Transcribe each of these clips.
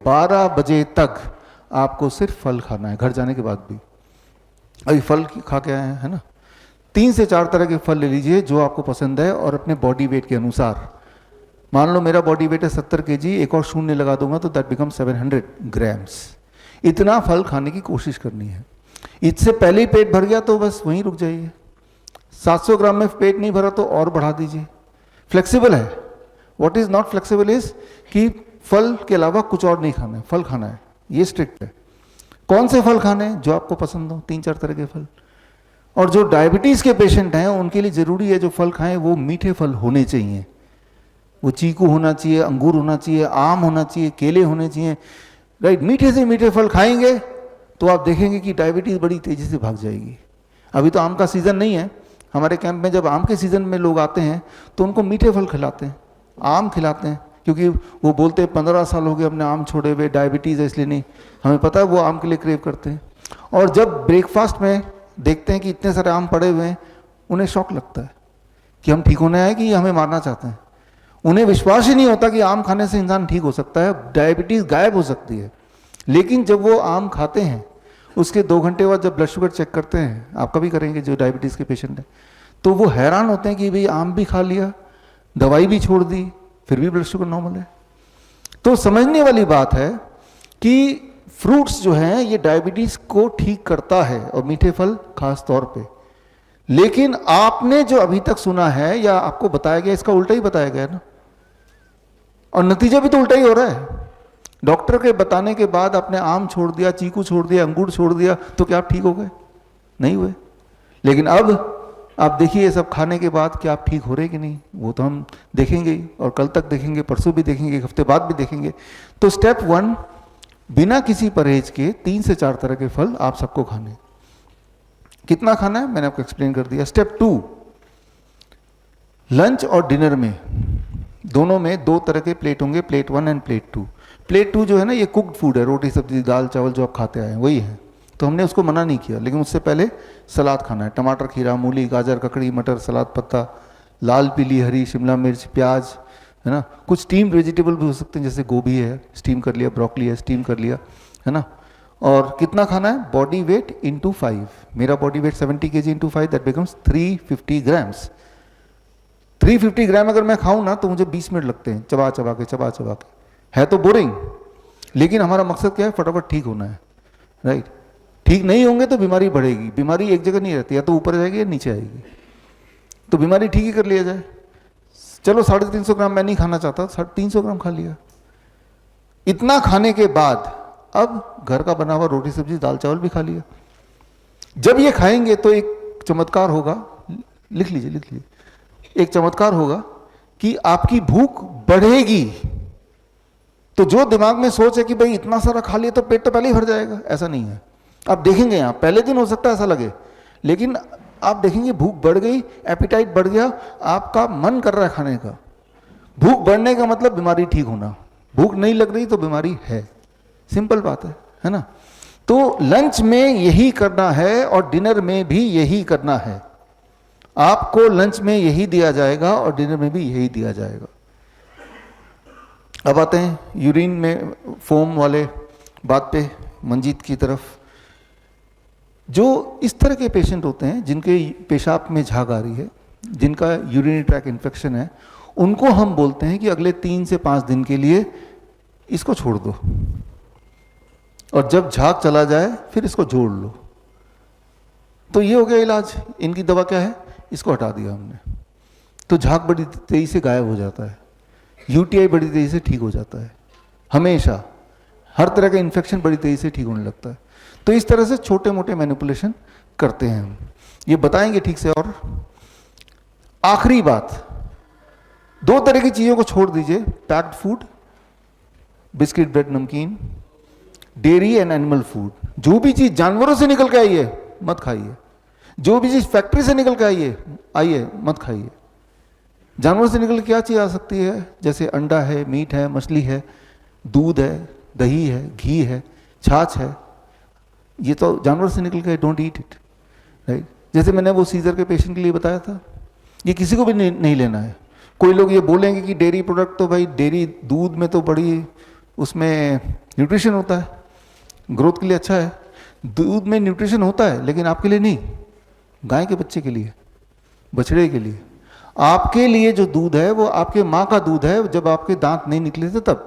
12 बजे तक आपको सिर्फ फल खाना है, घर जाने के बाद भी। अभी फल खा के आए हैं, है ना। 3 से 4 तरह के फल ले लीजिए जो आपको पसंद है, और अपने बॉडी वेट के अनुसार। मान लो मेरा बॉडी वेट है 70 kg, एक और शून्य लगा दूंगा तो दैट बिकम 700 ग्राम्स। इतना फल खाने की कोशिश करनी है। इससे पहले ही पेट भर गया तो बस वहीं रुक जाइए। 700 ग्राम में पेट नहीं भरा तो और बढ़ा दीजिए। फ्लेक्सिबल है। What is not flexible is कि फल के अलावा कुछ और नहीं खाना है, फल खाना है, ये स्ट्रिक्ट है। कौन से फल खाने हैं? जो आपको पसंद हो, 3-4 तरह के फल। और जो डायबिटीज के पेशेंट हैं उनके लिए जरूरी है जो फल खाएं वो मीठे फल होने चाहिए। वो चीकू होना चाहिए, अंगूर होना चाहिए, आम होना चाहिए, केले होने चाहिए, राइट। मीठे से मीठे फल खाएंगे तो आप देखेंगे कि डायबिटीज बड़ी तेजी से भाग जाएगी। अभी तो आम का सीजन नहीं है। हमारे कैंप में जब आम के सीजन में लोग आते हैं तो उनको मीठे फल खिलाते हैं, आम खिलाते हैं, क्योंकि वो बोलते हैं 15 साल हो गए हमने आम छोड़े हुए, डायबिटीज़ है इसलिए नहीं। हमें पता है वो आम के लिए क्रेव करते हैं। और जब ब्रेकफास्ट में देखते हैं कि इतने सारे आम पड़े हुए हैं, उन्हें शौक लगता है कि हम ठीक होने आए कि ये हमें मारना चाहते हैं। उन्हें विश्वास ही नहीं होता कि आम खाने से इंसान ठीक हो सकता है, डायबिटीज़ गायब हो सकती है। लेकिन जब वो आम खाते हैं उसके 2 घंटे बाद जब ब्लड शुगर चेक करते हैं, आप कभी करेंगे जो डायबिटीज़ के पेशेंट हैं, तो वो हैरान होते हैं कि भाई आम भी खा लिया, दवाई भी छोड़ दी, फिर भी ब्लड शुगर नॉर्मल है। तो समझने वाली बात है कि फ्रूट्स जो हैं ये डायबिटीज को ठीक करता है, और मीठे फल खास तौर पे। लेकिन आपने जो अभी तक सुना है या आपको बताया गया, इसका उल्टा ही बताया गया ना, और नतीजा भी तो उल्टा ही हो रहा है। डॉक्टर के बताने के बाद आपने आम छोड़ दिया, चीकू छोड़ दिया, अंगूर छोड़ दिया, तो क्या आप ठीक हो गए? नहीं हुए। लेकिन अब आप देखिए ये सब खाने के बाद क्या आप ठीक हो रहे कि नहीं, वो तो हम देखेंगे ही, और कल तक देखेंगे, परसों भी देखेंगे, एक हफ्ते बाद भी देखेंगे। तो स्टेप 1, बिना किसी परहेज के 3 से 4 तरह के फल आप सबको खाने। कितना खाना है मैंने आपको एक्सप्लेन कर दिया। स्टेप 2, लंच और डिनर में दोनों में 2 तरह के प्लेट होंगे, प्लेट 1 एंड प्लेट 2। प्लेट 2 जो है ना, ये कुक्ड फूड है, रोटी सब्जी दाल चावल जो आप खाते आए हैं वही है, तो हमने उसको मना नहीं किया। लेकिन उससे पहले सलाद खाना है, टमाटर, खीरा, मूली, गाजर, ककड़ी, मटर, सलाद पत्ता, लाल, पीली, हरी, शिमला मिर्च, प्याज, है ना। कुछ स्टीम्ड वेजिटेबल भी हो सकते हैं, जैसे गोभी है स्टीम कर लिया, ब्रोकली है स्टीम कर लिया, है ना। और कितना खाना है? Body weight into 5। मेरा body weight 70 kg into 5, that becomes 350 grams. 350 ग्राम अगर मैं खाऊं ना तो मुझे 20 मिनट लगते हैं, चबा चबा के। है तो बोरिंग, लेकिन हमारा मकसद क्या है? फटाफट ठीक होना है, राइट। ठीक नहीं होंगे तो बीमारी बढ़ेगी। बीमारी एक जगह नहीं रहती, या तो ऊपर जाएगी या नीचे आएगी। तो बीमारी ठीक ही कर लिया जाए। चलो 350 ग्राम मैं नहीं खाना चाहता, 300 ग्राम खा लिया। इतना खाने के बाद अब घर का बना हुआ रोटी सब्जी दाल चावल भी खा लिया। जब ये खाएंगे तो एक चमत्कार होगा, लिख लीजिए, एक चमत्कार होगा कि आपकी भूख बढ़ेगी। तो जो दिमाग में सोच है कि भाई इतना सारा खा लिया तो पेट तो पहले ही भर जाएगा, ऐसा नहीं है। आप देखेंगे यहाँ पहले दिन हो सकता है ऐसा लगे, लेकिन आप देखेंगे भूख बढ़ गई, एपिटाइट बढ़ गया, आपका मन कर रहा है खाने का। भूख बढ़ने का मतलब बीमारी ठीक होना। भूख नहीं लग रही तो बीमारी है, सिंपल बात है ना। तो लंच में यही करना है और डिनर में भी यही करना है। आपको लंच में यही दिया जाएगा और डिनर में भी यही दिया जाएगा। अब आते हैं यूरिन में फोम वाले बात पे, मंजीत की तरफ। जो इस तरह के पेशेंट होते हैं जिनके पेशाब में झाग आ रही है, जिनका यूरिनरी ट्रैक इन्फेक्शन है, उनको हम बोलते हैं कि अगले 3 से 5 दिन के लिए इसको छोड़ दो, और जब झाग चला जाए फिर इसको जोड़ लो। तो ये हो गया इलाज। इनकी दवा क्या है? इसको हटा दिया हमने, तो झाग बड़ी तेजी से गायब हो जाता है, यूटीआई बड़ी तेजी से ठीक हो जाता है। हमेशा हर तरह का इन्फेक्शन बड़ी तेजी से ठीक होने लगता है। तो इस तरह से छोटे मोटे मैनिपुलेशन करते हैं हम, ये बताएंगे ठीक से। और आखिरी बात, 2 तरह की चीज़ों को छोड़ दीजिए, पैक्ड फूड, बिस्किट, ब्रेड, नमकीन, डेयरी एंड एनिमल फूड। जो भी चीज़ जानवरों से निकल के आई है मत खाइए। जो भी चीज़ फैक्ट्री से निकल के आई है मत खाइए। जानवरों से निकल के क्या चीज़ आ सकती है? जैसे अंडा है, मीट है, मछली है, दूध है, दही है, घी है, छाछ है, ये तो जानवर से निकल के, डोंट ईट इट, राइट। जैसे मैंने वो सीजर के पेशेंट के लिए बताया था, ये किसी को भी नहीं लेना है। कोई लोग ये बोलेंगे कि डेयरी प्रोडक्ट तो भाई डेयरी दूध में तो बड़ी उसमें न्यूट्रिशन होता है, ग्रोथ के लिए अच्छा है। दूध में न्यूट्रिशन होता है लेकिन आपके लिए नहीं, गाय के बच्चे के लिए, बछड़े के लिए। आपके लिए जो दूध है वो आपके माँ का दूध है, जब आपके दांत नहीं निकले थे तब।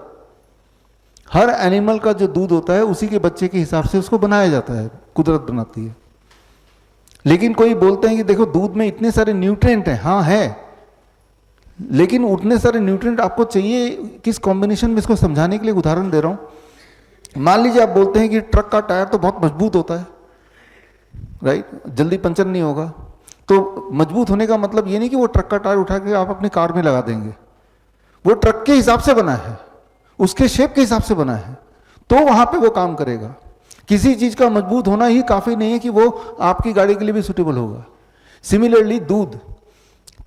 हर एनिमल का जो दूध होता है उसी के बच्चे के हिसाब से उसको बनाया जाता है, कुदरत बनाती है। लेकिन कोई बोलते हैं कि देखो दूध में इतने सारे न्यूट्रिएंट हैं, हाँ है, लेकिन उतने सारे न्यूट्रिएंट आपको चाहिए किस कॉम्बिनेशन में, इसको समझाने के लिए उदाहरण दे रहा हूं। मान लीजिए आप बोलते हैं कि ट्रक का टायर तो बहुत मजबूत होता है, राइट, जल्दी पंचर नहीं होगा। तो मजबूत होने का मतलब ये नहीं कि वो ट्रक का टायर उठा के आप अपनी कार में लगा देंगे। वो ट्रक के हिसाब से बना है, उसके शेप के हिसाब से बना है, तो वहां पे वो काम करेगा। किसी चीज का मजबूत होना ही काफी नहीं है कि वो आपकी गाड़ी के लिए भी सुटेबल होगा। सिमिलरली दूध,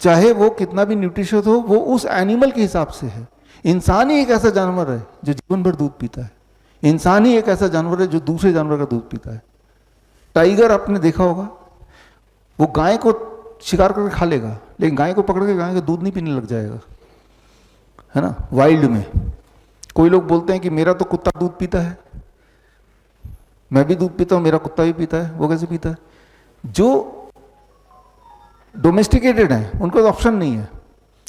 चाहे वो कितना भी न्यूट्रिशियस हो, वो उस एनिमल के हिसाब से है। इंसान ही एक ऐसा जानवर है जो जीवन भर दूध पीता है। इंसान ही एक ऐसा जानवर है जो दूसरे जानवर का दूध पीता है। टाइगर आपने देखा होगा, वो गाय को शिकार करके खा लेगा, लेकिन गाय को पकड़ के गाय का दूध नहीं पीने लग जाएगा, है ना, वाइल्ड में। कोई लोग बोलते हैं कि मेरा तो कुत्ता दूध पीता है, मैं भी दूध पीता हूं, मेरा कुत्ता भी पीता है। वो कैसे पीता है? जो डोमेस्टिकेटेड है उनको तो ऑप्शन नहीं है,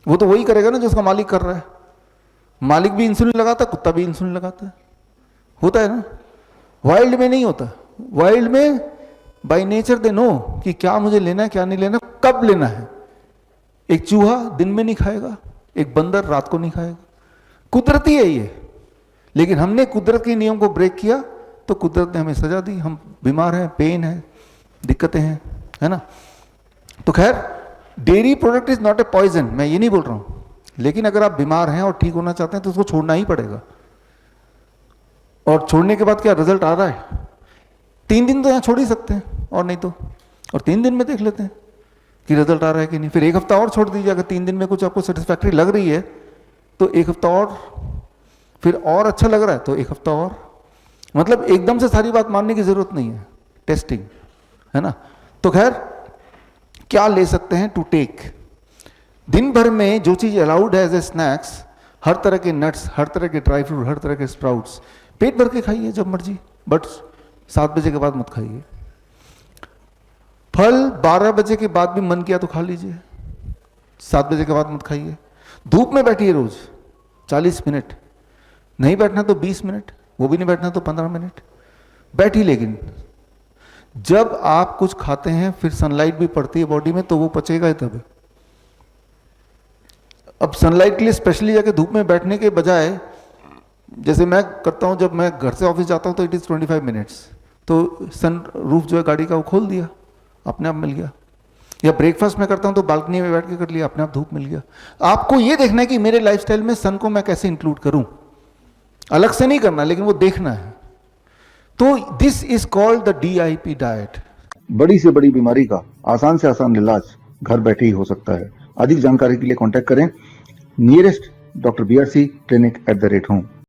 वो तो वही करेगा ना जो उसका मालिक कर रहा है। मालिक भी इंसुलिन लगाता है, कुत्ता भी इंसुलिन लगाता है, होता है ना। वाइल्ड में नहीं होता। वाइल्ड में बाय नेचर दे नो कि क्या मुझे लेना है, क्या नहीं लेना, कब लेना है। एक चूहा दिन में नहीं खाएगा, एक बंदर रात को नहीं खाएगा। कुदरती है ये, लेकिन हमने कुदरत के नियम को ब्रेक किया तो कुदरत ने हमें सजा दी। हम बीमार हैं, पेन है, दिक्कतें हैं, है ना। तो खैर, dairy product is not a poison, मैं ये नहीं बोल रहा हूं, लेकिन अगर आप बीमार हैं और ठीक होना चाहते हैं तो उसको छोड़ना ही पड़ेगा। और छोड़ने के बाद क्या रिजल्ट आ रहा है? 3 दिन तो यहां छोड़ ही सकते हैं, और नहीं तो, और 3 दिन में देख लेते हैं कि रिजल्ट आ रहा है कि नहीं। फिर 1 हफ्ता और छोड़ दीजिए, अगर 3 दिन में कुछ आपको सेटिस्फैक्ट्री लग रही है तो 1 हफ्ता और, फिर और अच्छा लग रहा है तो 1 हफ्ता और। मतलब एकदम से सारी बात मानने की जरूरत नहीं है, टेस्टिंग, है ना। तो खैर, क्या ले सकते हैं टू टेक? दिन भर में जो चीज अलाउड है एज ए स्नैक्स, हर तरह के नट्स, हर तरह के ड्राई फ्रूट, हर तरह के स्प्राउट्स, पेट भर के खाइए जब मर्जी, बट 7 बजे के बाद मत खाइए। फल 12 बजे के बाद भी मन किया तो खा लीजिए, 7 बजे के बाद मत खाइए। धूप में बैठिए रोज 40 मिनट, नहीं बैठना तो 20 मिनट, वो भी नहीं बैठना तो 15 मिनट बैठी। लेकिन जब आप कुछ खाते हैं फिर सनलाइट भी पड़ती है बॉडी में, तो वो पचेगा ही तब। अब सनलाइट के लिए स्पेशली जाके धूप में बैठने के बजाय, जैसे मैं करता हूं, जब मैं घर से ऑफिस जाता हूं तो इट इज 25 मिनट्स, तो सन रूफ जो है गाड़ी का वो खोल दिया, अपने आप मिल गया। या ब्रेकफास्ट में करता हूं तो बालकनी में बैठ के कर लिया, अपने आप धूप मिल गया। आपको ये देखना है कि मेरे लाइफस्टाइल में सन को मैं कैसे इंक्लूड करूं, अलग से नहीं करना, लेकिन वो देखना है। तो this is called the DIP diet. बड़ी से बड़ी बीमारी का आसान से आसान इलाज घर बैठे ही हो सकता है। अधिक जानकारी के लिए कांटेक्ट करें nearest doctor BRC clinic @home।